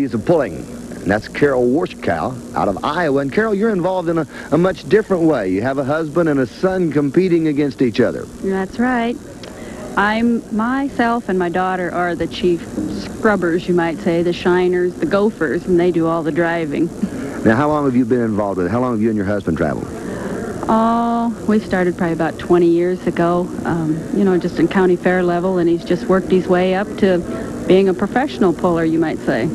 He's pulling. And that's Carol Warschkow out of Iowa. And Carol, you're involved in a much different way. You have a husband and a son competing against each other. That's right. Myself and my daughter are the chief scrubbers, you might say, the shiners, the gophers, and they do all the driving. Now, how long have you been involved with it? How long have you and your husband traveled? Oh, we started probably about 20 years ago, you know, just in county fair level, and he's just worked his way up to being a professional puller, you might say.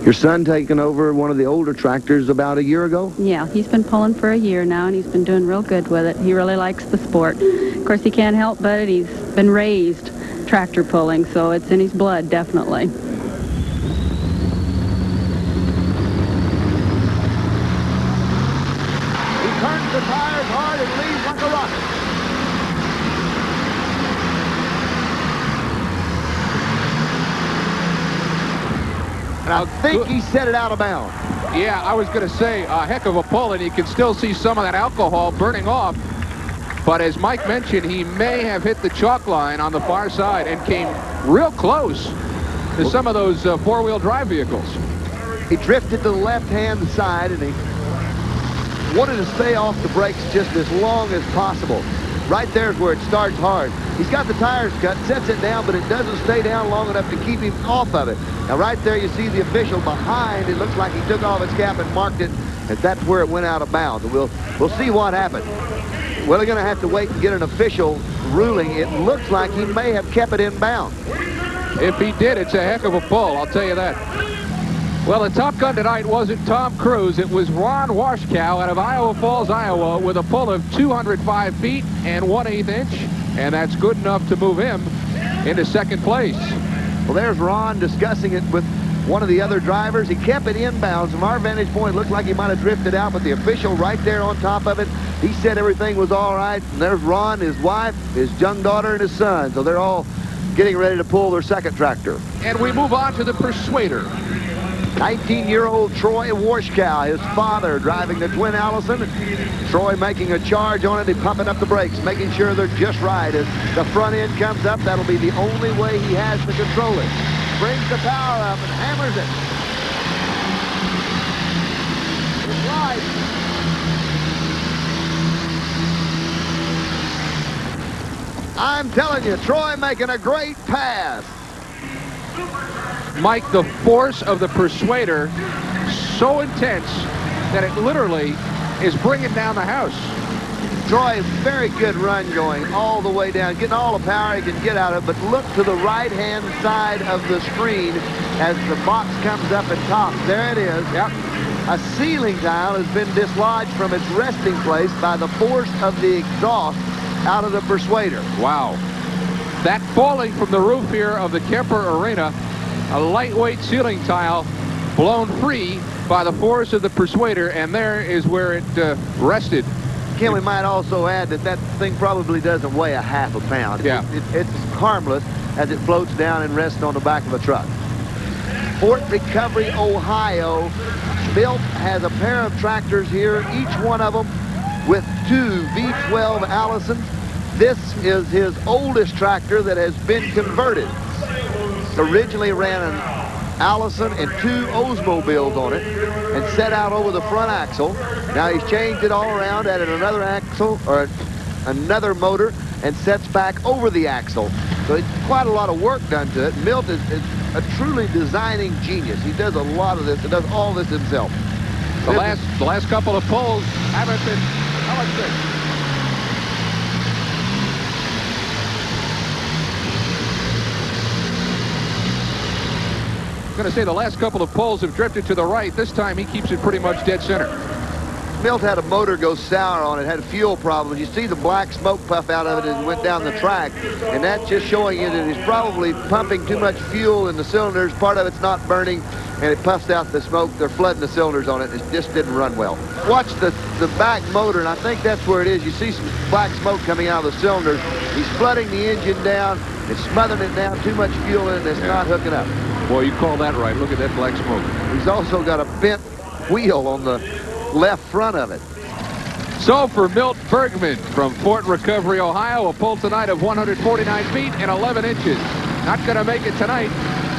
Your son taking over one of the older tractors about a year ago? Yeah, he's been pulling for a year now, and he's been doing real good with it. He really likes the sport. Of course, he can't help but it. He's been raised tractor pulling, so it's in his blood, definitely. He turns the tires hard and leaves like a rocket. And I think he set it out of bounds. Yeah, I was going to say, a heck of a pull, and you can still see some of that alcohol burning off. But as Mike mentioned, he may have hit the chalk line on the far side and came real close to some of those four-wheel drive vehicles. He drifted to the left-hand side, and he wanted to stay off the brakes just as long as possible. Right there's where it starts hard. He's got the tires cut, sets it down, but it doesn't stay down long enough to keep him off of it. Now, right there, you see the official behind. It looks like he took off his cap and marked it, and that's where it went out of bounds. We'll see what happened. Well, they're going to have to wait and get an official ruling. It looks like he may have kept it in bounds. If he did, it's a heck of a pull, I'll tell you that. Well, the top gun tonight wasn't Tom Cruise. It was Ron Warschkow out of Iowa Falls, Iowa, with a pull of 205 feet and 1/8 inch, and that's good enough to move him into second place. Well, there's Ron discussing it with one of the other drivers. He kept it inbounds. From our vantage point, it looked like he might have drifted out, but the official right there on top of it, he said everything was all right. And there's Ron, his wife, his young daughter, and his son. So they're all getting ready to pull their second tractor. And we move on to the Persuader. 19-year-old Troy Warschkow, his father, driving the twin Allison. Troy making a charge on it. He's pumping up the brakes, making sure they're just right. As the front end comes up, that'll be the only way he has to control it. Brings the power up and hammers it. It's right. I'm telling you, Troy making a great pass. Mike, the force of the Persuader so intense that it literally is bringing down the house. Troy, very good run going all the way down, getting all the power he can get out of it, but look to the right-hand side of the screen as the box comes up and tops. There it is. Yep. A ceiling tile has been dislodged from its resting place by the force of the exhaust out of the Persuader. Wow. That falling from the roof here of the Kemper Arena, a lightweight ceiling tile blown free by the force of the Persuader, and there is where it rested. Ken, we might also add that that thing probably doesn't weigh a half a pound. Yeah. It's harmless as it floats down and rests on the back of a truck. Fort Recovery, Ohio. MILT has a pair of tractors here, each one of them with two V12 Allisons. This is his oldest tractor that has been converted. Originally ran an Allison and two Oldsmobiles on it and set out over the front axle. Now he's changed it all around, added another axle or another motor, and sets back over the axle. So it's quite a lot of work done to it. MILT is a truly designing genius. He does a lot of this and does all this himself. The last couple of pulls haven't been, how much this? I'm going to say the last couple of pulls have drifted to the right. This time he keeps it pretty much dead center. MILT had a motor go sour on it, had fuel problems. You see the black smoke puff out of it as it went down the track, and that's just showing you that he's probably pumping too much fuel in the cylinders. Part of it's not burning, and it puffs out the smoke. They're flooding the cylinders on it. It just didn't run well. Watch the back motor, and I think that's where it is. You see some black smoke coming out of the cylinders. He's flooding the engine down. It's smothering it down. Too much fuel in it. It's not hooking up. Boy, you call that right. Look at that black smoke. He's also got a bent wheel on the left front of it. So for Milt Bergman from Fort Recovery, Ohio, a pull tonight of 149 feet and 11 inches. Not going to make it tonight.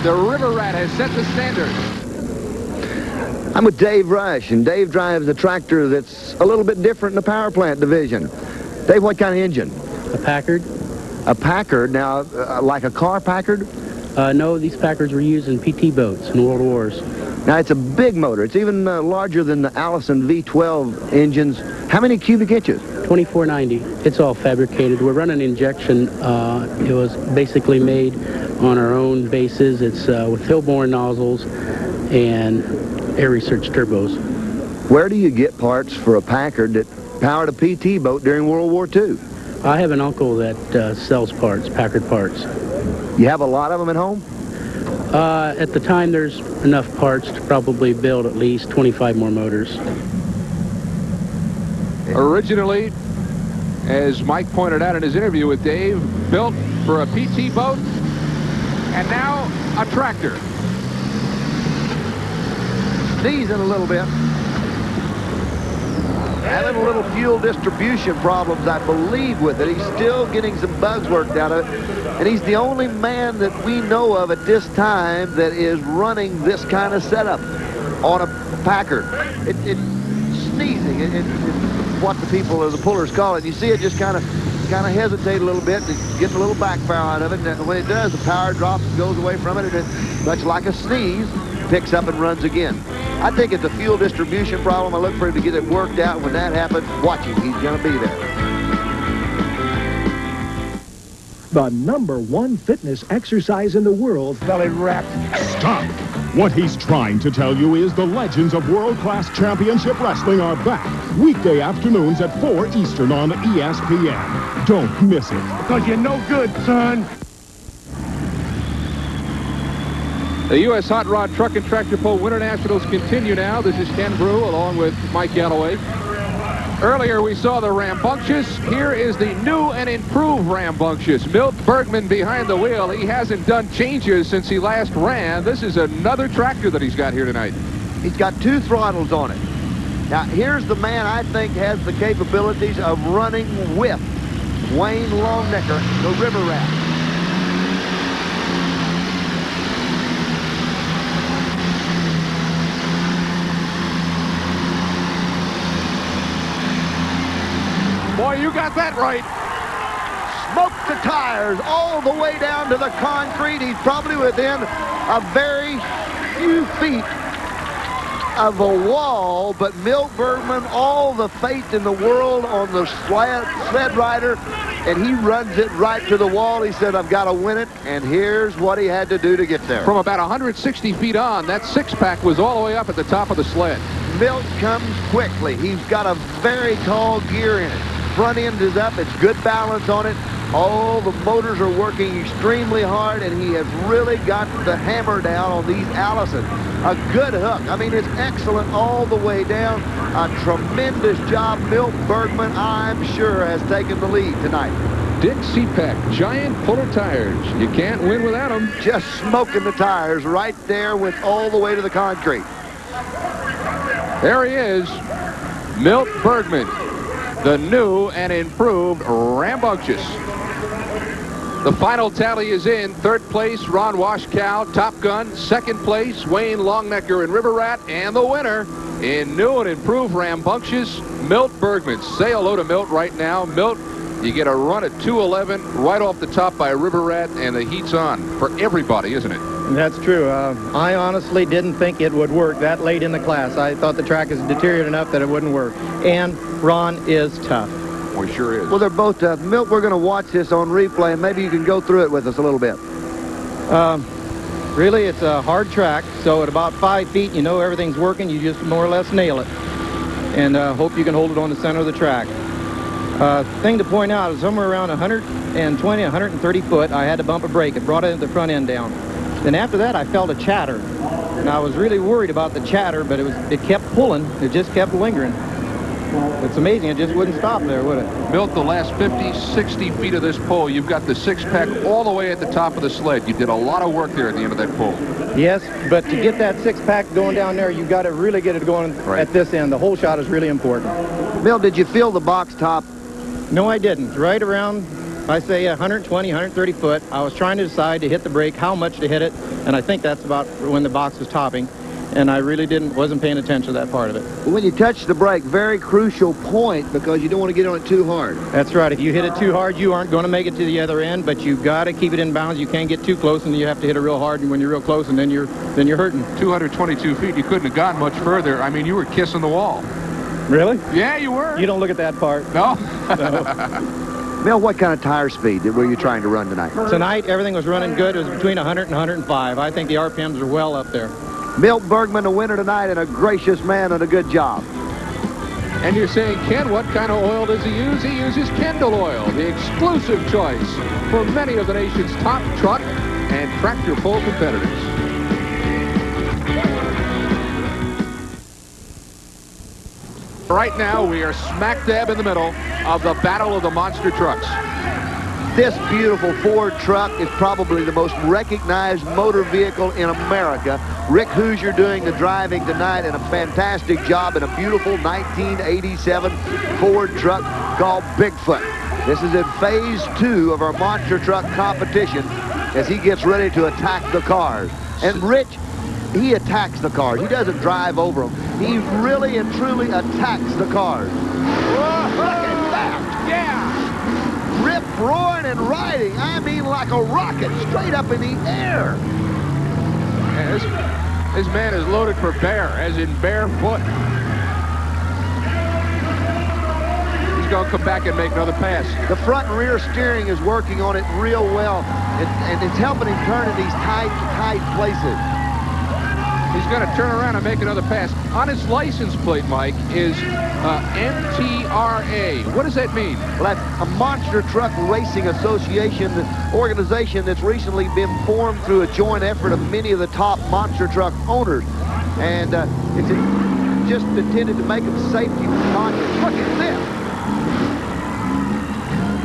The River Rat has set the standard. I'm with Dave Rush, and Dave drives a tractor that's a little bit different in the power plant division. Dave, what kind of engine? A Packard. A Packard. Now, like a car Packard? No, these Packards were used in PT boats in World Wars. Now, it's a big motor. It's even larger than the Allison V12 engines. How many cubic inches? 2490. It's all fabricated. We're running injection. It was basically made on our own bases. It's with Hillborn nozzles and air research turbos. Where do you get parts for a Packard that powered a PT boat during World War II? I have an uncle that sells parts, Packard parts. You have a lot of them at home? At the time, there's enough parts to probably build at least 25 more motors. Originally, as Mike pointed out in his interview with Dave, built for a PT boat, and now a tractor. Sneezing a little bit. Having a little fuel distribution problems, I believe, with it. He's still getting some bugs worked out of it. And he's the only man that we know of at this time that is running this kind of setup on a Packard. It's sneezing. It's what the people or the pullers call it. You see it just kind of hesitate a little bit. It's getting a little backfire out of it. And when it does, the power drops and goes away from it. And it's much like a sneeze, picks up and runs again. I think it's a fuel distribution problem. I look for him to get it worked out. When that happens, watch him. He's going to be there. The #1 fitness exercise in the world. Belly wrapped. Stop! What he's trying to tell you is the legends of world-class championship wrestling are back. Weekday afternoons at 4 Eastern on ESPN. Don't miss it. Because you're no good, son. The U.S. Hot Rod Truck and Tractor Pull Winter Nationals continue now. This is Ken Brew along with Mike Galloway. Earlier we saw the Rambunctious. Here is the new and improved Rambunctious. Milt Bergman behind the wheel. He hasn't done changes since he last ran. This is another tractor that he's got here tonight. He's got 2 throttles on it. Now, here's the man I think has the capabilities of running with Wayne Longnecker, the River Rat. Boy, you got that right. Smoked the tires all the way down to the concrete. He's probably within a very few feet of a wall, but Milt Bergman, all the faith in the world on the sled rider, and he runs it right to the wall. He said, I've got to win it, and here's what he had to do to get there. From about 160 feet on, that 6-pack was all the way up at the top of the sled. Milt comes quickly. He's got a very tall gear in it. Front end is up. It's good balance on it. All the motors are working extremely hard, and he has really got the hammer down on these Allison. A good hook. I mean, it's excellent all the way down. A tremendous job. Milt Bergman, I'm sure, has taken the lead tonight. Dick C-Pack, giant puller tires. You can't win without them. Just smoking the tires right there with all the way to the concrete. There he is, Milt Bergman, the new and improved Rambunctious. The final tally is in. 3rd place, Ron Washkow, Top Gun. 2nd place, Wayne Longnecker and River Rat. And the winner in new and improved Rambunctious, Milt Bergman. Say hello to Milt right now. Milt, you get a run at 2:11 right off the top by River Rat, and the heat's on for everybody, isn't it? That's true. I honestly didn't think it would work that late in the class. I thought the track is deteriorated enough that it wouldn't work. And Ron is tough. Well, he sure is. Well, they're both tough. Milt, we're going to watch this on replay, and maybe you can go through it with us a little bit. Really, it's a hard track, so at about 5 feet, you know everything's working. You just more or less nail it. And hope you can hold it on the center of the track. Thing to point out is somewhere around 120, 130 foot, I had to bump a brake. It brought the front end down. Then after that, I felt a chatter. And I was really worried about the chatter, but it kept pulling. It just kept lingering. It's amazing. It just wouldn't stop there, would it? Milt, the last 50, 60 feet of this pull, you've got the 6-pack all the way at the top of the sled. You did a lot of work there at the end of that pull. Yes, but to get that 6-pack going down there, you've got to really get it going at this end. The whole shot is really important. Milt, did you feel the box top? No, I didn't. Right around, I say 120, 130 foot. I was trying to decide to hit the brake, how much to hit it, and I think that's about when the box was topping. and I really wasn't paying attention to that part of it. When you touch the brake, very crucial point, because you don't want to get on it too hard. That's right. If you hit it too hard, you aren't going to make it to the other end, but you've got to keep it in bounds. You can't get too close, and you have to hit it real hard, and when you're real close, and then you're hurting. 222 feet, you couldn't have gone much further. I mean, you were kissing the wall. Really? Yeah, you were. You don't look at that part. No? Mel, what kind of tire speed were you trying to run tonight? Tonight, everything was running good. It was between 100 and 105. I think the RPMs are well up there. Milt Bergman, the winner tonight, and a gracious man and a good job. And you're saying, Ken, what kind of oil does he use? He uses Kendall oil, the exclusive choice for many of the nation's top truck and tractor pull competitors. Right now, we are smack dab in the middle of the battle of the monster trucks. This beautiful Ford truck is probably the most recognized motor vehicle in America. Rick Hoosier doing the driving tonight, and a fantastic job in a beautiful 1987 Ford truck called Bigfoot. This is in phase 2 of our monster truck competition as he gets ready to attack the cars. And Rich, he attacks the cars. He doesn't drive over them. He really and truly attacks the cars. Whoa, look at that! Yeah! Rip roaring and riding. I mean, like a rocket, straight up in the air. Yeah, this man is loaded for bear, as in barefoot. He's going to come back and make another pass. The front and rear steering is working on it real well, and it's helping him turn in these tight places. He's going to turn around and make another pass. On his license plate, Mike, is MTRA. What does that mean? Well, that's a Monster Truck Racing Association, the organization that's recently been formed through a joint effort of many of the top monster truck owners. And it's just intended to make them safety conscious. Look at this.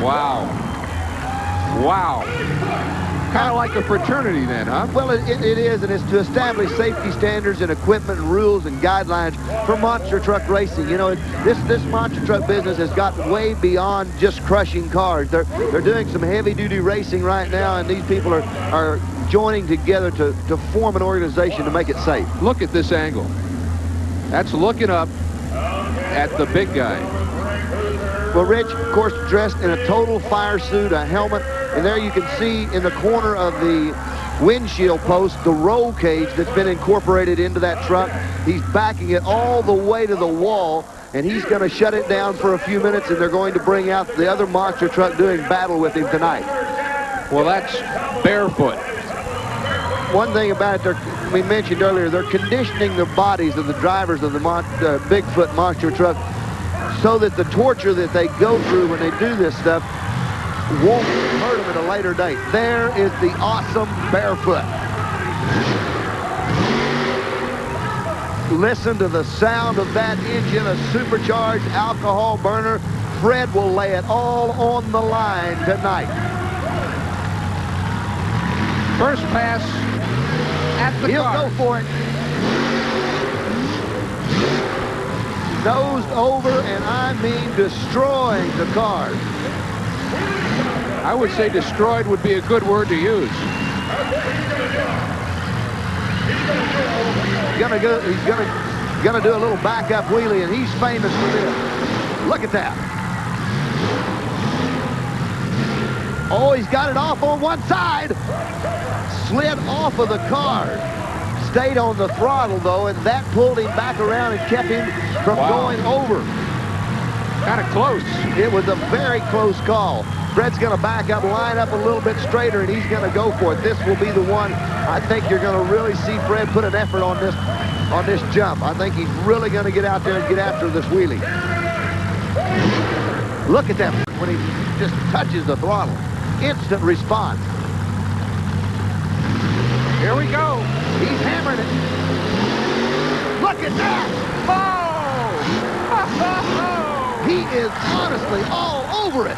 Wow. Wow. Kind of like a fraternity then, huh? Well, it is, and it's to establish safety standards and equipment and rules and guidelines for monster truck racing. You know, this monster truck business has gotten way beyond just crushing cars. They're doing some heavy-duty racing right now, and these people are joining together to form an organization to make it safe. Look at this angle. That's looking up at the big guy. Well, Rich, of course, dressed in a total fire suit, a helmet, and there you can see in the corner of the windshield post the roll cage that's been incorporated into that truck. He's backing it all the way to the wall, and he's going to shut it down for a few minutes, and they're going to bring out the other monster truck doing battle with him tonight. Well, that's barefoot. One thing about it, we mentioned earlier, they're conditioning the bodies of the drivers of the Bigfoot monster truck so that the torture that they go through when they do this stuff won't hurt them at a later date. There is the awesome Barefoot. Listen to the sound of that engine, a supercharged alcohol burner. Fred will lay it all on the line tonight. First pass at the He'll car. go for it. Nosed over, and I mean destroying the car. I would say destroyed would be a good word to use. He's gonna do a little backup wheelie, and he's famous for this. Look at that. Oh, he's got it off on one side. Slid off of the car. Stayed on the throttle, though, and that pulled him back around and kept him from going over. Kind of close. It was a very close call. Fred's going to back up, line up a little bit straighter, and he's going to go for it. This will be the one I think you're going to really see Fred put an effort on this jump. I think he's really going to get out there and get after this wheelie. Look at that when he just touches the throttle. Instant response. Here we go. He's hammering it. Look at that. Oh! He is honestly all over it.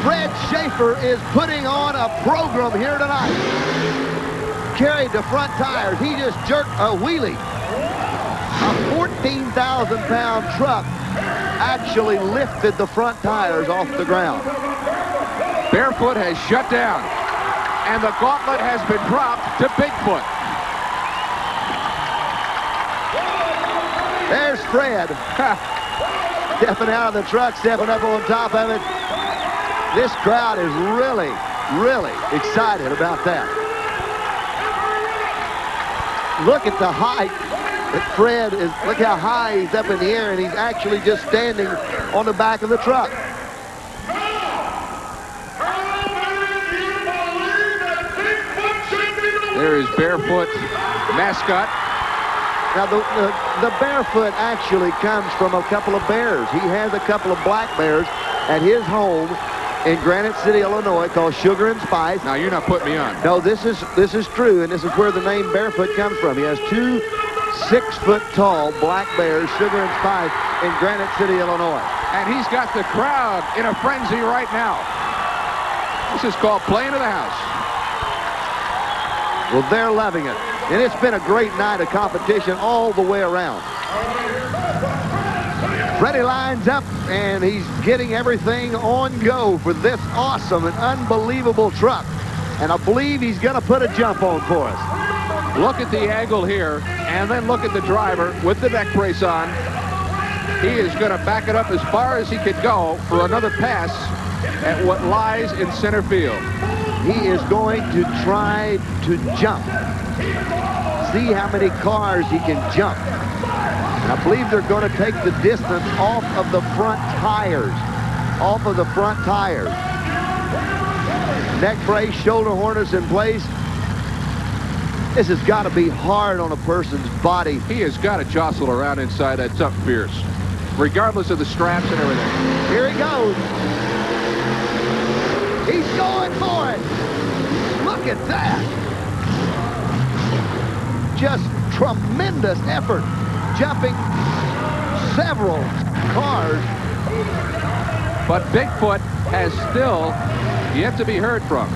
Fred Schaefer is putting on a program here tonight. Carried the front tires. He just jerked a wheelie. A 14,000-pound truck actually lifted the front tires off the ground. Barefoot has shut down, and the gauntlet has been dropped to Bigfoot. There's Fred. Stepping out of the truck, stepping up on top of it. This crowd is really, really excited about that. Look at the height that Fred is. Look how high he's up in the air, and he's actually just standing on the back of the truck. There is Barefoot mascot. Now, the Barefoot actually comes from a couple of bears. He has a couple of black bears at his home in Granite City, Illinois, called Sugar and Spice. Now, you're not putting me on. No, this is true, and this is where the name Barefoot comes from. He has 2 6-foot-tall black bears, Sugar and Spice, in Granite City, Illinois. And he's got the crowd in a frenzy right now. This is called playing to the house. Well, they're loving it. And it's been a great night of competition all the way around. Freddie lines up, and he's getting everything on go for this awesome and unbelievable truck. And I believe he's going to put a jump on for us. Look at the angle here, and then look at the driver with the neck brace on. He is going to back it up as far as he could go for another pass at what lies in center field. He is going to try to jump. See how many cars he can jump. And I believe they're going to take the distance off of the front tires. Off of the front tires. Neck brace, shoulder harness in place. This has got to be hard on a person's body. He has got to jostle around inside that tough fierce, regardless of the straps and everything. Here he goes. He's going for it. Look at that. Just tremendous effort, jumping several cars. But Bigfoot has still yet to be heard from.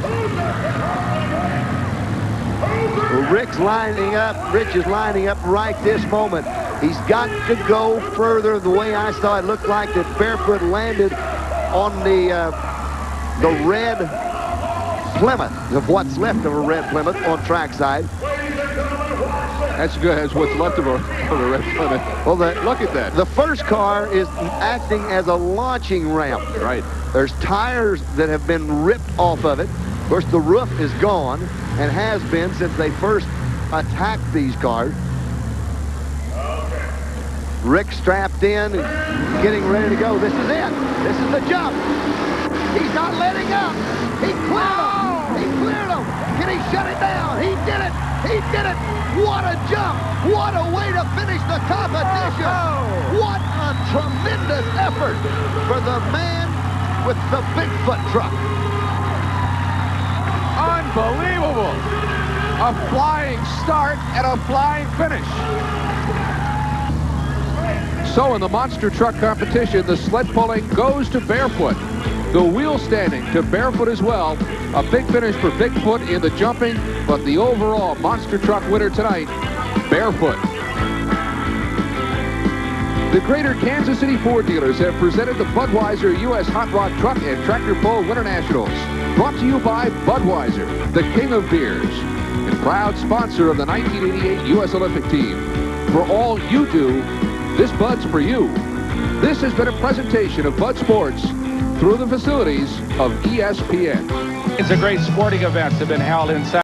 Well, Rich is lining up right this moment. He's got to go further. The way I saw it, looked like that Barefoot landed on the red Plymouth, of what's left of a red Plymouth on trackside. That's good. That's what's left of a red Plymouth. Well, look at that. The first car is acting as a launching ramp. Right. There's tires that have been ripped off of it. Of course, the roof is gone and has been since they first attacked these cars. Rick strapped in and getting ready to go. This is it. This is the jump. He's not letting up. He cleared him. He cleared him. Can he shut it down? He did it. He did it. What a jump. What a way to finish the competition. What a tremendous effort for the man with the Bigfoot truck. Unbelievable. A flying start and a flying finish. So in the monster truck competition, the sled pulling goes to Barefoot. The wheel standing to Barefoot as well. A big finish for Bigfoot in the jumping, but the overall monster truck winner tonight, Barefoot. The Greater Kansas City Ford dealers have presented the Budweiser U.S. Hot Rod Truck and Tractor Pull Winternationals. Brought to you by Budweiser, the king of beers, and proud sponsor of the 1988 U.S. Olympic team. For all you do, this Bud's for you. This has been a presentation of Bud Sports through the facilities of ESPN. It's a great sporting event that have been held inside.